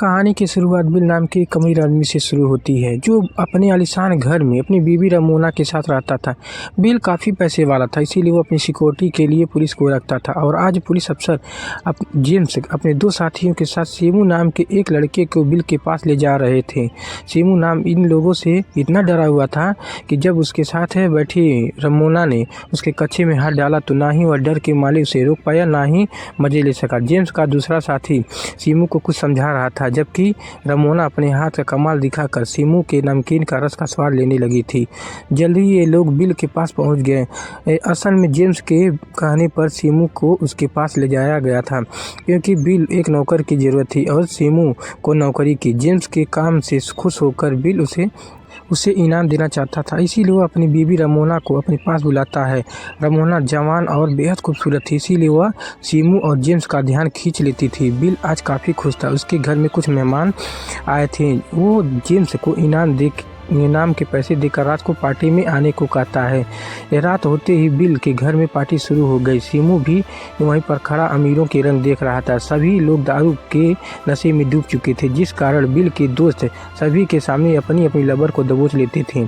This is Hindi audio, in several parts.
कहानी की शुरुआत बिल नाम के एक अमीर आदमी से शुरू होती है जो अपने आलीशान घर में अपनी बीवी रमोना के साथ रहता था। बिल काफ़ी पैसे वाला था, इसीलिए वो अपनी सिक्योरिटी के लिए पुलिस को रखता था। और आज पुलिस अफसर जेम्स अपने दो साथियों के साथ सीमू नाम के एक लड़के को बिल के पास ले जा रहे थे। सीमू नाम इन लोगों से इतना डरा हुआ था कि जब उसके साथ बैठी रमोना ने उसके कच्छे में हाथ डाला तो ना ही वह डर के मारे उसे रोक पाया, ना ही मज़े ले सका। जेम्स का दूसरा साथी सीमू को कुछ समझा रहा था, जबकि रमोना अपने हाथ का कमाल दिखाकर सीमू के नमकीन का रस का स्वाद लेने लगी थी। जल्दी ही ये लोग बिल के पास पहुंच गए। असल में जेम्स के कहने पर सीमू को उसके पास ले जाया गया था, क्योंकि बिल एक नौकर की ज़रूरत थी और सीमू को नौकरी की। जेम्स के काम से खुश होकर बिल उसे इनाम देना चाहता था, इसीलिए वह अपनी बीवी रमोना को अपने पास बुलाता है। रमोना जवान और बेहद खूबसूरत थी, इसीलिए वह सीमू और जेम्स का ध्यान खींच लेती थी। बिल आज काफ़ी खुश था, उसके घर में कुछ मेहमान आए थे। वो जेम्स को इनाम के पैसे देकर रात को पार्टी में आने को कहता है। रात होते ही बिल के घर में पार्टी शुरू हो गई। सीमू भी वहीं पर खड़ा अमीरों के रंग देख रहा था। सभी लोग दारू के नशे में डूब चुके थे, जिस कारण बिल के दोस्त सभी के सामने अपनी अपनी लबर को दबोच लेते थे।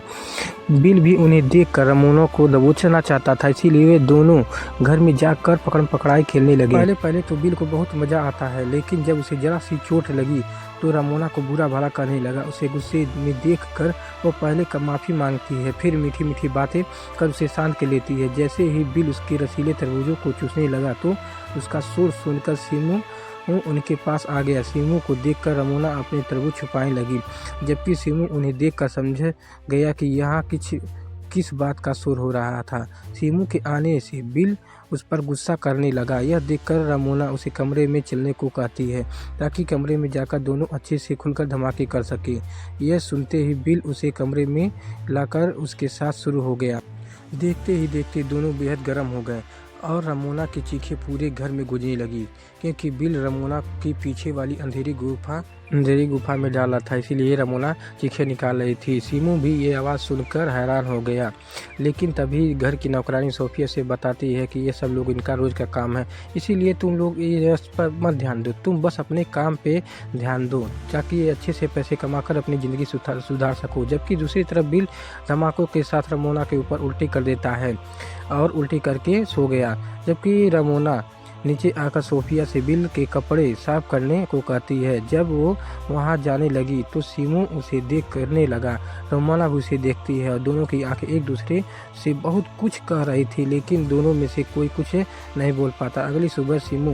बिल भी उन्हें देखकर रमोना को दबोचना चाहता था, इसीलिए वे दोनों घर में जाकर पकड़म पकड़ाई खेलने लगे। पहले तो बिल को बहुत मज़ा आता है, लेकिन जब उसे जरा सी चोट लगी तो रमोना को बुरा भला करने लगा। उसे गुस्से में देखकर वो पहले का माफ़ी मांगती है, फिर मीठी मीठी बातें कर उसे शांत कर लेती है। जैसे ही बिल उसके रसीले तरबूजों को चूसने लगा तो उसका शोर सुनकर सीमू उनके पास आ गया। सीमू को देखकर रमोना अपने तरबूज छुपाने लगी, जबकि सीमू उन्हें देखकर समझ गया कि यहाँ किस बात का शोर हो रहा था। सीमू के आने से बिल उस पर गुस्सा करने लगा। यह देखकर रमोना उसे कमरे में चलने को कहती है, ताकि कमरे में जाकर दोनों अच्छे से खुलकर धमाके कर सके। यह सुनते ही बिल उसे कमरे में लाकर उसके साथ शुरू हो गया। देखते ही देखते दोनों बेहद गर्म हो गए और रमोना की चीखें पूरे घर में गूंजने लगी, क्योंकि बिल रमोना की पीछे वाली अंधेरी गुफा में डाला था, इसीलिए रमोना चीखें निकाल रही थी। सीमू भी ये आवाज़ सुनकर हैरान हो गया, लेकिन तभी घर की नौकरानी सोफिया से बताती है कि ये सब लोग इनका रोज़ का काम है, इसीलिए तुम लोग इस पर मत ध्यान दो, तुम बस अपने काम पे ध्यान दो, ताकि ये अच्छे से पैसे कमाकर अपनी ज़िंदगी सुधार सको। जबकि दूसरी तरफ बिल धमाकों के साथ रमोना के ऊपर उल्टी कर देता है और उल्टी करके सो गया। जबकि रमोना नीचे आकर सोफिया से बिल के कपड़े साफ करने को कहती है। जब वो वहां जाने लगी तो सीमू उसे देख करने लगा। रमोना भी उसे देखती है और दोनों की आंखें एक दूसरे से बहुत कुछ कह रही थी, लेकिन दोनों में से कोई कुछ नहीं बोल पाता। अगली सुबह सीमू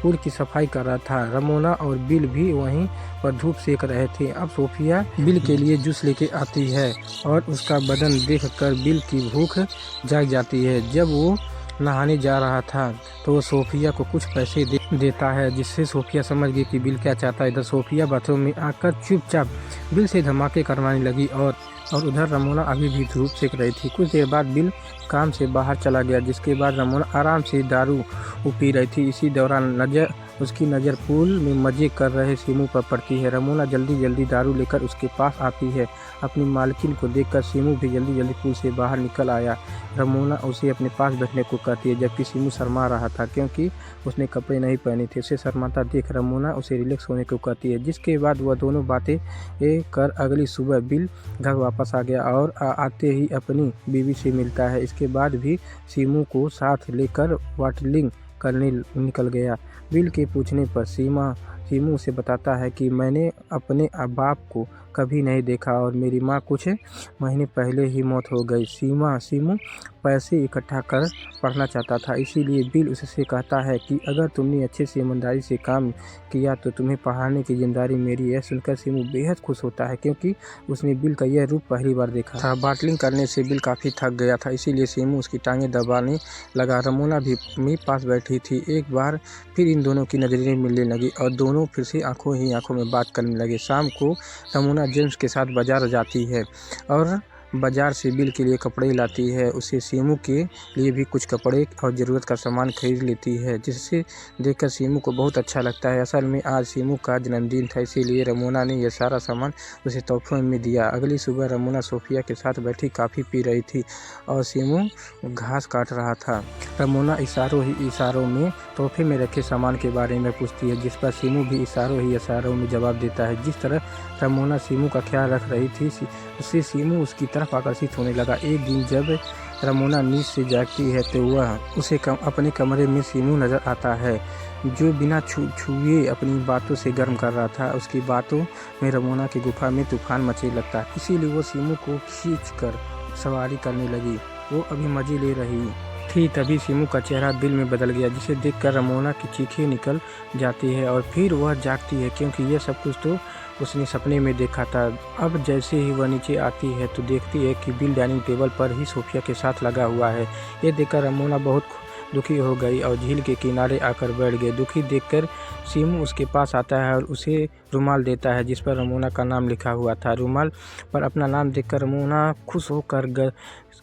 पूल की सफाई कर रहा था। रमोना और बिल भी वहीं पर धूप सेक रहे थे। अब सोफिया बिल के लिए जूस लेके आती है और उसका बदन देखकर बिल की भूख जाग जाती है। जब वो नहाने जा रहा था तो वो सोफिया को कुछ पैसे देता है, जिससे सोफिया समझ गई कि बिल क्या चाहता है। इधर सोफिया बाथरूम में आकर चुपचाप बिल से धमाके करवाने लगी और उधर रमोना अभी भी धूप सेक रही थी। कुछ देर बाद बिल काम से बाहर चला गया, जिसके बाद रमोना आराम से दारू पी रही थी। इसी दौरान उसकी नज़र पूल में मज़े कर रहे सीमू पर पड़ती है। रमोना जल्दी दारू लेकर उसके पास आती है। अपनी मालकिन को देखकर सीमू भी जल्दी पूल से बाहर निकल आया। रमोना उसे अपने पास बैठने को कहती है, जबकि सीमू शर्मा रहा था, क्योंकि उसने कपड़े नहीं पहने थे। उसे शर्माता देख रमोना उसे रिलैक्स होने को कहती है, जिसके बाद वह दोनों बातें कर अगली सुबह बिल घर वापस आ गया और आते ही अपनी बीवी से मिलता है। इसके बाद भी सीमू को साथ लेकर वाटलिंग करने निकल गया। बिल के पूछने पर सीमू उसे बताता है कि मैंने अपने बाप को कभी नहीं देखा और मेरी माँ कुछ महीने पहले ही मौत हो गई। सीमू पैसे इकट्ठा कर पढ़ना चाहता था, इसीलिए बिल उससे कहता है कि अगर तुमने अच्छे से ईमानदारी से काम किया तो तुम्हें पढ़ाने की जिम्मेदारी मेरी है। यह सुनकर सीमू बेहद खुश होता है, क्योंकि उसने बिल का यह रूप पहली बार देखा था। बाटलिंग करने से बिल काफ़ी थक गया था, इसीलिए सीमू उसकी टांगें दबाने लगा। रमोना भी मेरे पास बैठी थी। एक बार फिर इन दोनों की नज़रें मिलने लगी और दोनों फिर से आंखों ही आंखों में बात करने लगे। शाम को रमोना जेम्स के साथ बाजार जाती है और बाज़ार से बिल के लिए कपड़े लाती है। उसे सीमू के लिए भी कुछ कपड़े और ज़रूरत का सामान खरीद लेती है, जिससे देखकर सीमू को बहुत अच्छा लगता है। असल में आज सीमू का जन्मदिन था, इसीलिए रमोना ने यह सारा सामान उसे तोहफे में दिया। अगली सुबह रमोना सोफिया के साथ बैठी कॉफ़ी पी रही थी और सीमू घास काट रहा था। रमोना इशारों ही इशारों में तोहफे में रखे सामान के बारे में पूछती है, जिस पर सीमू भी इशारों ही इशारों में जवाब देता है। जिस तरह रमोना सीमू का ख्याल रख रही थी, उससे सीमू उसकी तरफ आकर्षित होने लगा। एक दिन जब रमोना नींद से जागती है तो वह उसे अपने कमरे में सीमू नज़र आता है, जो बिना छुए अपनी बातों से गर्म कर रहा था। उसकी बातों में रमोना की गुफा में तूफान मचे लगता है, इसीलिए वो सीमू को खींचकर सवारी करने लगी। वो अभी मज़े ले रही थी, तभी सीमू का चेहरा बिल में बदल गया, जिसे देखकर रमोना की चीखें निकल जाती है और फिर वह जागती है, क्योंकि यह सब कुछ तो उसने सपने में देखा था। अब जैसे ही वह नीचे आती है तो देखती है कि बिल डाइनिंग टेबल पर ही सोफिया के साथ लगा हुआ है। ये देखकर रमोना बहुत दुखी हो गई और झील के किनारे आकर बैठ गई। दुखी देखकर सीमू उसके पास आता है और उसे रुमाल देता है, जिस पर रमोना का नाम लिखा हुआ था। रुमाल पर अपना नाम देखकर रमोना खुश होकर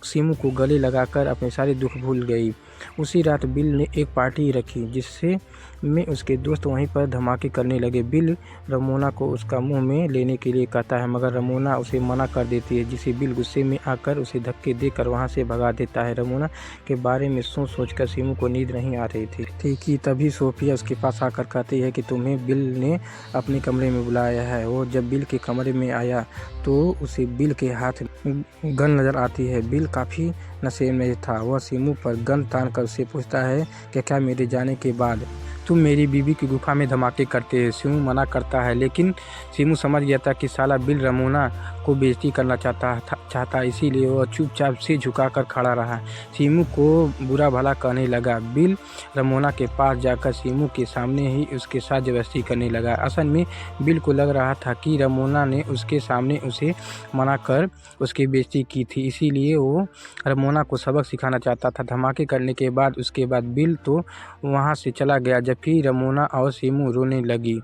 सीमू को गले लगाकर अपने सारे दुख भूल गई। उसी रात बिल ने एक पार्टी रखी, जिससे में उसके दोस्त वहीं पर धमाके करने लगे। बिल रमोना को उसका मुंह में लेने के लिए कहता है, मगर रमोना उसे मना कर देती है, जिसे बिल गुस्से में आकर उसे धक्के देकर वहां से भगा देता है। रमोना के बारे में सोचकर सीमू को नींद नहीं आ रही थी कि तभी सोफिया उसके पास आकर कहती है कि तुम्हें बिल ने अपने कमरे में बुलाया है। वो जब बिल के कमरे में आया तो उसे बिल के हाथ गन नज़र आती है। बिल काफ़ी नशे में था। वह सीमू पर गन तान कर उससे पूछता है कि क्या मेरे जाने के बाद तुम मेरी बीवी की गुफा में धमाके करते हो। सीमू मना करता है, लेकिन सीमू समझ गया था कि साला बिल रमोना को बेइज्जती करना चाहता, इसीलिए वह चुपचाप से झुकाकर खड़ा रहा। सीमू को बुरा भला कहने लगा। बिल रमोना के पास जाकर सीमू के सामने ही उसके साथ जबरदस्ती करने लगा। असल में बिल को लग रहा था कि रमोना ने उसके सामने उसे मना कर उसकी बेइज्जती की थी, इसीलिए वो रमोना को सबक सिखाना चाहता था। धमाके करने के बाद उसके बाद बिल तो वहाँ से चला गया, जबकि रमोना और सीमू रोने लगी।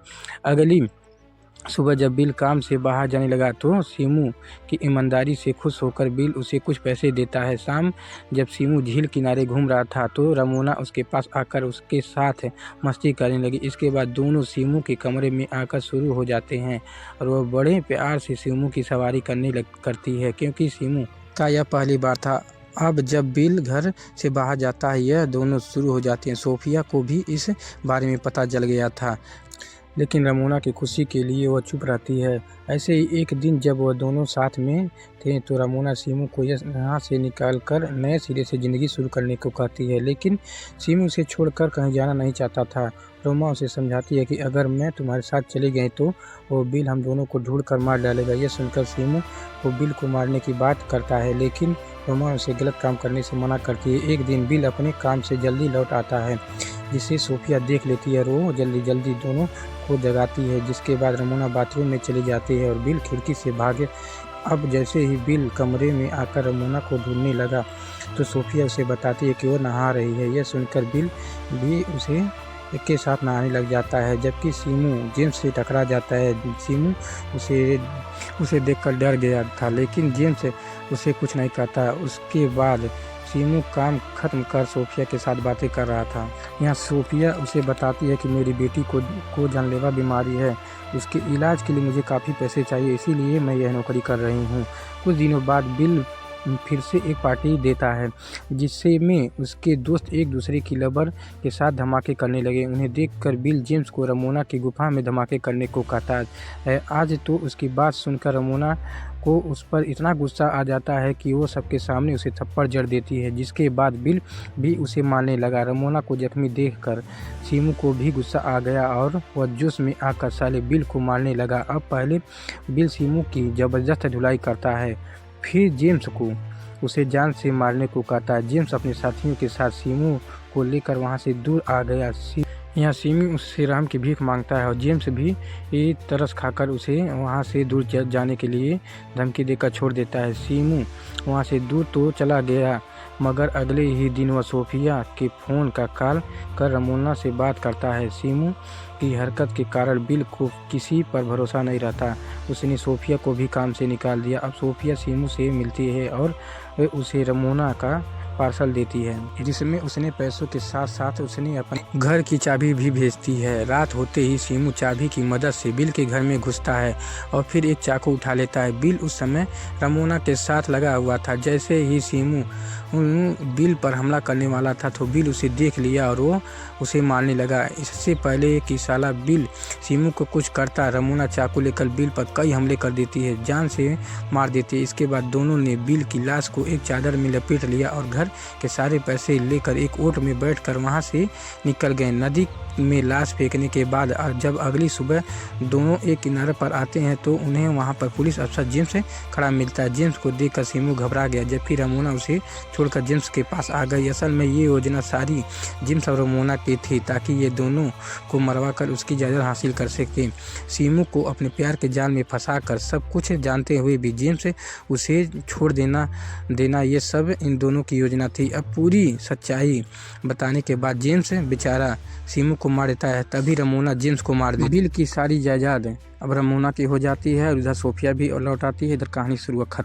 अगली सुबह जब बिल काम से बाहर जाने लगा तो सीमू की ईमानदारी से खुश होकर बिल उसे कुछ पैसे देता है। शाम जब सीमू झील किनारे घूम रहा था तो रमोना उसके पास आकर उसके साथ मस्ती करने लगी। इसके बाद दोनों सीमू के कमरे में आकर शुरू हो जाते हैं और वह बड़े प्यार से सीमू की सवारी करती है, क्योंकि सीमू का यह पहली बार था। अब जब बिल घर से बाहर जाता है यह दोनों शुरू हो जाते हैं। सोफिया को भी इस बारे में पता चल गया था, लेकिन रमोना की खुशी के लिए वह चुप रहती है। ऐसे ही एक दिन जब वह दोनों साथ में थे तो रमोना सीमू को यहाँ से निकालकर नए सिरे से ज़िंदगी शुरू करने को कहती है, लेकिन सीमू उसे छोड़कर कहीं जाना नहीं चाहता था। रोमा उसे समझाती है कि अगर मैं तुम्हारे साथ चली गई तो वो बिल हम दोनों को ढूंढ कर मार डालेगा। यह सुनकर सीमू वो बिल को मारने की बात करता है, लेकिन रोमा उसे गलत काम करने से मना करती है। एक दिन बिल अपने काम से जल्दी लौट आता है, जिसे सोफिया देख लेती है और वो जल्दी दोनों को जगाती है। जिसके बाद रमोना बाथरूम में चली जाती है और बिल खिड़की से भागे। अब जैसे ही बिल कमरे में आकर रमोना को ढूंढने लगा तो सोफिया उसे बताती है कि वो नहा रही है। यह सुनकर बिल भी उसे के साथ नहाने लग जाता है, जबकि सीमू जेम्स से टकरा जाता है। सीमू उसे देखकर डर गया था, लेकिन जेम्स उसे कुछ नहीं कहता। उसके बाद सीमू काम खत्म कर सोफिया के साथ बातें कर रहा था। यहाँ सोफिया उसे बताती है कि मेरी बेटी को जानलेवा बीमारी है, उसके इलाज के लिए मुझे काफ़ी पैसे चाहिए, इसीलिए मैं यह नौकरी कर रही हूँ। कुछ दिनों बाद बिल फिर से एक पार्टी देता है, जिससे में उसके दोस्त एक दूसरे की लवर के साथ धमाके करने लगे। उन्हें देखकर बिल जेम्स को रमोना की गुफा में धमाके करने को कहता है। आज तो उसकी बात सुनकर रमोना को उस पर इतना गुस्सा आ जाता है कि वो सबके सामने उसे थप्पड़ जड़ देती है, जिसके बाद बिल भी उसे मारने लगा। रमोना को जख्मी देखकर सीमू को भी गुस्सा आ गया और वह जोश में आकर साले बिल को मारने लगा। अब पहले बिल सीमू की ज़बरदस्त धुलाई करता है, फिर जेम्स को उसे जान से मारने को कहता है। जेम्स अपने साथियों के साथ सीमू को लेकर वहां से दूर आ गया। यहाँ सीमू उससे राम की भीख मांगता है और जेम्स भी तरस खाकर उसे वहां से दूर जाने के लिए धमकी देकर छोड़ देता है। सीमू वहां से दूर तो चला गया, मगर अगले ही दिन वह सोफिया के फ़ोन का कॉल कर रमोना से बात करता है। सीमू की हरकत के कारण बिल को किसी पर भरोसा नहीं रहता। उसने सोफिया को भी काम से निकाल दिया। अब सोफिया सीमू से मिलती है और उसे रमोना का पार्सल देती है, जिसमें उसने पैसों के साथ साथ उसने अपने घर की चाबी भी भेजती है। रात होते ही सीमू चाबी की मदद से बिल के घर में घुसता है और फिर एक चाकू उठा लेता है। बिल उस समय रमोना के साथ लगा हुआ था। जैसे ही सीमू बिल पर हमला करने वाला था तो बिल उसे देख लिया और वो उसे मारने लगा। इससे पहले कि साला बिल सीमू को कुछ करता, रमोना चाकू लेकर बिल पर कई हमले कर देती है, जान से मार देती है। इसके बाद दोनों ने बिल की लाश को एक चादर में लपेट लिया और घर के सारे पैसे लेकर एक ओट में बैठकर वहां से निकल गए। नदी में लाश फेंकने के बाद जब अगली सुबह दोनों एक किनारे पर आते हैं तो उन्हें वहां पर पुलिस अफसर जेम्स खड़ा मिलता है। जेम्स को देखकर सीमू घबरा गया, जबकि रमोना उसे छोड़कर जेम्स के पास आ गई। असल में ये योजना सारी जेम्स और रमोना की थी ताकि ये दोनों को मरवा कर उसकी जायदाद हासिल कर सके। सीमू को अपने प्यार के जाल में फंसाकर सब कुछ जानते हुए भी जेम्स उसे छोड़ देना ये सब इन दोनों की योजना थी। अब पूरी सच्चाई बताने के बाद जेम्स बेचारा सीमू को मार देता है। तभी रमोना जेम्स को मार देती है। बिल की सारी जायदाद अब रमोना की हो जाती है और इधर सोफिया भी लौट आती है। इधर कहानी शुरू खत्म।